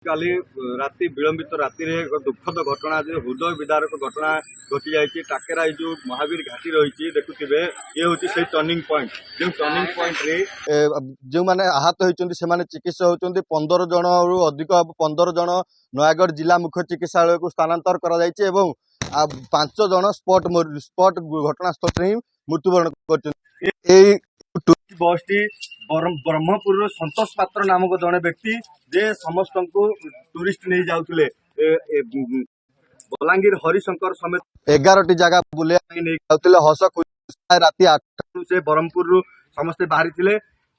काली राति विलंबित राति एक दुखद घटना हृदय विदारक घटना घटी जाइए टाकेरा जो महावीर घाटी रही देखुवे ये हूँ से टर्निंग पॉइंट जो टर्निंग पॉइंट रे जो मैंने आहत होती से चिकित्सा होती 15 जन रु अधिक 15 जन नयागढ़ जिला मुख्य चिकित्सालय को स्थानांतर कर 5 जन स्पॉट घटनास्थल ही मृत्युवरण कर बस टी ब्रह्मपुर संतोष पात्र नामक जड़े व्यक्ति जे समस्त को टूरिस्ट नहीं जाउतले बलांगीर हरिशंकर समेत 11 जगह बुले नहीं जाउतले हस राति 8 से ब्रह्मपुर समस्ते बाहरी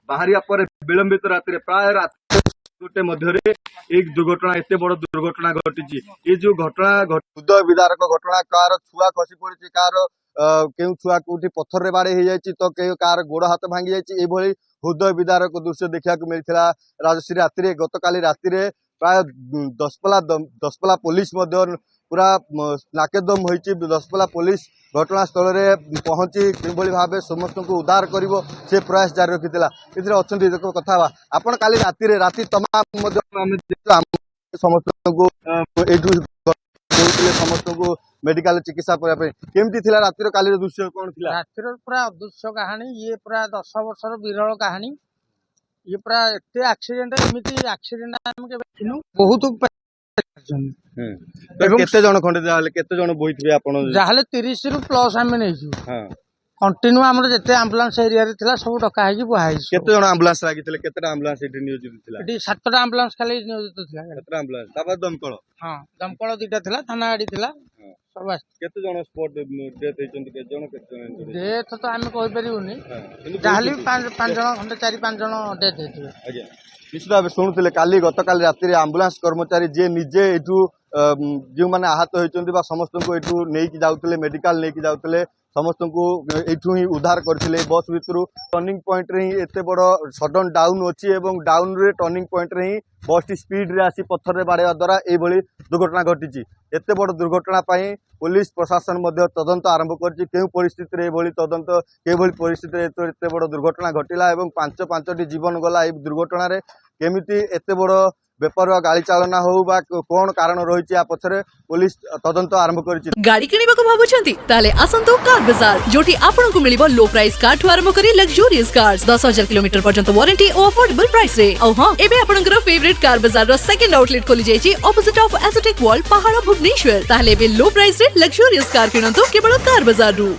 बाहरिया पर विलंबित राति प्राय रात गोटे मध्य एक दुर्घटना एत बड़ दुर्घटना घटी ये जो घटना हृदय विदारक घटना कार छुआ खसी पड़ी कार केउ छुआ कोठी पत्थर रे बाड़े हो जाइछि तो केउ कार गोड़ हाथ भांगी जाइछि एभली हृदय विदारक दृश्य देखा मिलता राजश्री राति गतकाली राति प्राय दसपला पुलिस पूरा नाकेदम होइछि दसपला पुलिस घटनास्थल में पहुंची किभली भाव समस्त को उद्धार करिवो से प्रयास जारी रखिथिला इधर अछंती देखो कथा आपण काली राति तमाम समस्त को समस्त को मेडिकल चिकित्सा केमती थिला रातिर काली दृश्य कौन थिला रातिर पूरा अदृश्य कहानी ये पूरा 10 वर्षर विरल कहानी ये पूरा एते एक्सीडेंट एमिति एक्सीडेंट हम के देखिनु बहुत केते जण खंडे जाले केते जण बोइथिबे आपण जाहले 30 रु प्लस हम नै छु हां कंटिन्यू हमर जते एम्बुलेंस एरिया रे थिला सब डका है कि बुहाई केते जण एम्बुलेंस लागितले केतेटा एम्बुलेंस एठी नियोजित थिला एठी 7टा एम्बुलेंस खाली नियोजित थिला केतेटा एम्बुलेंस तापर दमकल हां दमकल दुटा थिला थाना गाड़ी थिला सब केते जण स्पॉट डेथ हेचंती केते जण डेथ तो हम कहि परिबुनी जाहली 5 जण खंडे 4-5 जण डेथ हेथिबे आज्ञा निश्चित भाव शुणुले काली गतकाली राति आम्बुलांस कर्मचारी जे निजे एठू जो मैंने आहत होती समस्त को एठू नहीं जाऊले मेडिकल नहीं जाऊले समस्त को एठू ही उद्धार करते बस भितर टर्निंग पॉइंट रे ही एत बड़ सडन डाउन अच्छी डाउन रे टर्निंग पॉइंट रे ही बस टी स्पीड रे आसी पत्थर रे बाड़ेवा द्वारा ये दुर्घटना घटी एत बड़ दुर्घटना पुलिस प्रशासन तदंत आरंभ कर परिस्थिति तदंत के परिस्थिति एत बड़ दुर्घटना घटिला 5 जीवन गला दुर्घटना केमिति एत बड़ बेपरुआ गाड़ी चालना हो बा कोन कारण रही पछरे पुलिस तदंत आरंभ कर गाड़ी किनिबा को भाबुछंती ताले आसंतो कार बाजार जोटी आपन को मिलिबो लो प्राइस कार ठु आरंभ करी लग्जरियस कार्स 10,000 किलोमीटर पर्यंत वारंटी और अफोर्डेबल प्राइस रे औ हां एबे आपनकर फेवरेट कार बाजार रो सेकंड आउटलेट खोली जायछि ऑपोजिट ऑफ एसोटेक वॉल पहाड़ भुवनेश्वर ताले बे लो प्राइस रे लग्जरियस कार किनंतो केवल कार बाजार रु।